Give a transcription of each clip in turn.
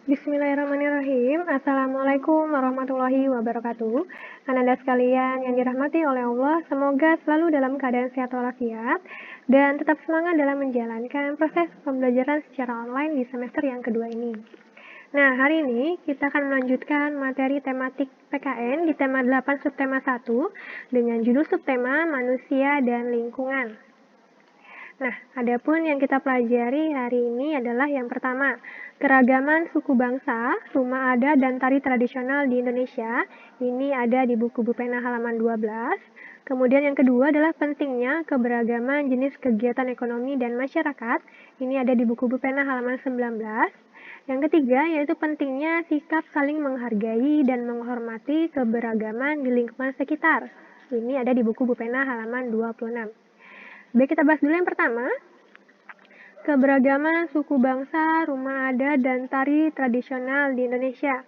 Bismillahirrahmanirrahim. Assalamualaikum warahmatullahi wabarakatuh. Ananda sekalian yang dirahmati oleh Allah, semoga selalu dalam keadaan sehat walafiat dan tetap semangat dalam menjalankan proses pembelajaran secara online di semester yang kedua ini. Nah, hari ini kita akan melanjutkan materi tematik PKN di tema 8 subtema 1 dengan judul subtema manusia dan lingkungan. Nah, adapun yang kita pelajari hari ini adalah yang pertama, keragaman suku bangsa, rumah adat, dan tari tradisional di Indonesia. Ini ada di buku Bupena halaman 12. Kemudian yang kedua adalah pentingnya keberagaman jenis kegiatan ekonomi dan masyarakat. Ini ada di buku Bupena halaman 19. Yang ketiga yaitu pentingnya sikap saling menghargai dan menghormati keberagaman di lingkungan sekitar. Ini ada di buku Bupena halaman 26. Baik, kita bahas dulu yang pertama. Keberagaman suku bangsa, rumah adat, dan tari tradisional di Indonesia.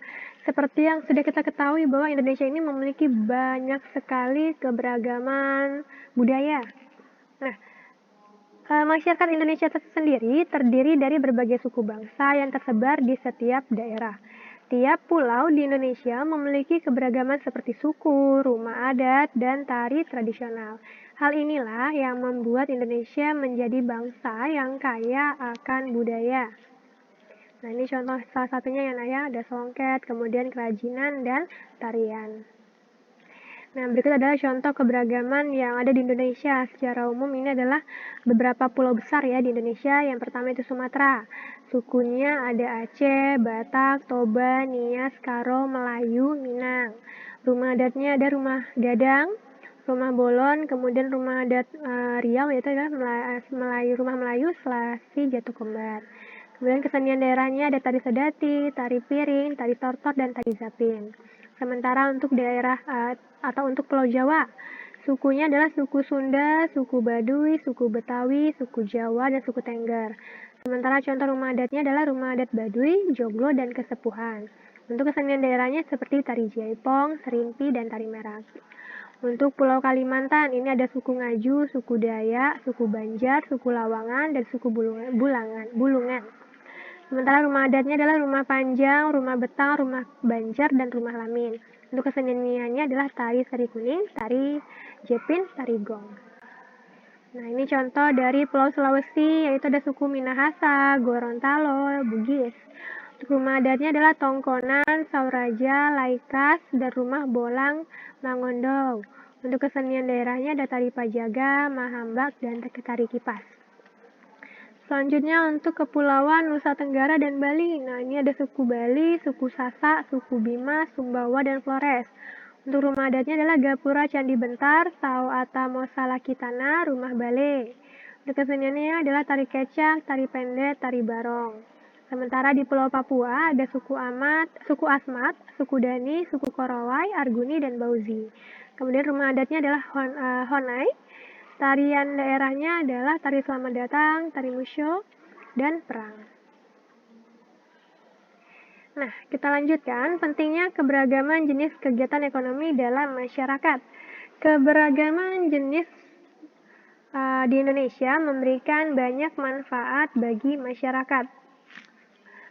Seperti yang sudah kita ketahui bahwa Indonesia ini memiliki banyak sekali keberagaman budaya. Nah, masyarakat Indonesia sendiri terdiri dari berbagai suku bangsa yang tersebar di setiap daerah. Tiap pulau di Indonesia memiliki keberagaman seperti suku, rumah adat, dan tari tradisional. Hal inilah yang membuat Indonesia menjadi bangsa yang kaya akan budaya. Nah, ini contoh salah satunya ya, Naya, ada songket, kemudian kerajinan, dan tarian. Nah, berikut adalah contoh keberagaman yang ada di Indonesia. Secara umum ini adalah beberapa pulau besar ya di Indonesia. Yang pertama itu Sumatera. Sukunya ada Aceh, Batak, Toba, Nias, Karo, Melayu, Minang. Rumah adatnya ada rumah Gadang, rumah Bolon, kemudian rumah adat Riau yaitu adalah rumah Melayu, Selasih, Jatuh Kembar. Kemudian kesenian daerahnya ada tari sedati, tari piring, tari tortor, dan tari zapin. Sementara untuk daerah atau untuk Pulau Jawa, sukunya adalah suku Sunda, suku Baduy, suku Betawi, suku Jawa, dan suku Tengger. Sementara contoh rumah adatnya adalah rumah adat Baduy, Joglo, dan Kesepuhan. Untuk kesenian daerahnya seperti tari jaipong, serimpi, dan tari merak. Untuk Pulau Kalimantan, ini ada suku Ngaju, suku Dayak, suku Banjar, suku Lawangan, dan suku Bulungan. Sementara rumah adatnya adalah rumah Panjang, rumah Betang, rumah Banjar, dan rumah Lamin. Untuk keseniannya adalah tari seri kuning, tari jepin, tari gong. Nah, ini contoh dari Pulau Sulawesi, yaitu ada suku Minahasa, Gorontalo, Bugis. Untuk rumah adatnya adalah Tongkonan, Sauraja, Laikas, dan rumah Bolang, Mangondo. Untuk kesenian daerahnya ada tari Pajaga, Mahambak, dan tari kipas. Selanjutnya untuk Kepulauan Nusa Tenggara dan Bali. Nah, ini ada suku Bali, suku Sasak, suku Bima, Sumbawa, dan Flores. Untuk rumah adatnya adalah Gapura Candi Bentar, Tau Atamo Salakitana, Rumah Bale. Untuk keseniannya adalah tari kecak, tari pendet, tari barong. Sementara di Pulau Papua ada suku Asmat, suku Dani, suku Korowai, Arguni, dan Bauzi. Kemudian rumah adatnya adalah Honai. Tarian daerahnya adalah tari selamat datang, tari musyo, dan perang. Nah, kita lanjutkan pentingnya keberagaman jenis kegiatan ekonomi dalam masyarakat. Keberagaman jenis di Indonesia memberikan banyak manfaat bagi masyarakat.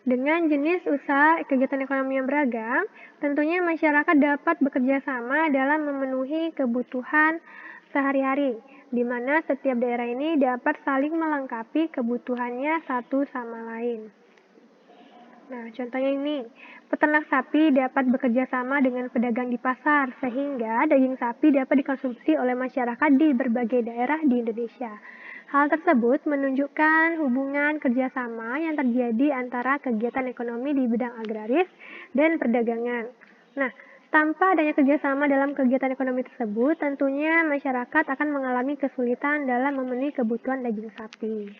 Dengan jenis usaha kegiatan ekonomi yang beragam, tentunya masyarakat dapat bekerja sama dalam memenuhi kebutuhan sehari-hari, di mana setiap daerah ini dapat saling melengkapi kebutuhannya satu sama lain. Nah, contohnya ini, peternak sapi dapat bekerja sama dengan pedagang di pasar, sehingga daging sapi dapat dikonsumsi oleh masyarakat di berbagai daerah di Indonesia. Hal tersebut menunjukkan hubungan kerjasama yang terjadi antara kegiatan ekonomi di bidang agraris dan perdagangan. Nah, tanpa adanya kerjasama dalam kegiatan ekonomi tersebut, tentunya masyarakat akan mengalami kesulitan dalam memenuhi kebutuhan daging sapi.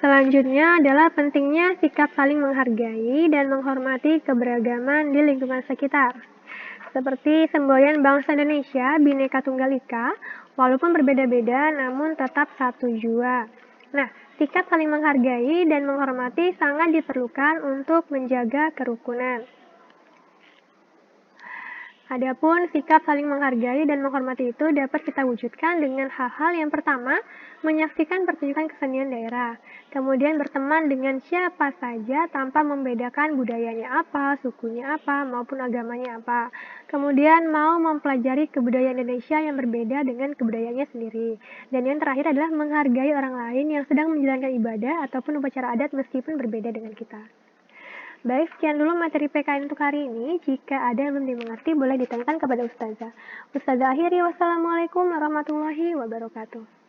Selanjutnya adalah pentingnya sikap saling menghargai dan menghormati keberagaman di lingkungan sekitar. Seperti semboyan bangsa Indonesia, Bhinneka Tunggal Ika, walaupun berbeda-beda namun tetap satu jua. Nah, sikap saling menghargai dan menghormati sangat diperlukan untuk menjaga kerukunan. Adapun sikap saling menghargai dan menghormati itu dapat kita wujudkan dengan hal-hal yang pertama, menyaksikan pertunjukan kesenian daerah, kemudian berteman dengan siapa saja tanpa membedakan budayanya apa, sukunya apa, maupun agamanya apa. Kemudian mau mempelajari kebudayaan Indonesia yang berbeda dengan kebudayaannya sendiri. Dan yang terakhir adalah menghargai orang lain yang sedang menjalankan ibadah ataupun upacara adat meskipun berbeda dengan kita. Baik, sekian dulu materi PKN untuk hari ini. Jika ada yang belum dimengerti, boleh ditanyakan kepada Ustazah. Ustazah akhiri, wassalamualaikum warahmatullahi wabarakatuh.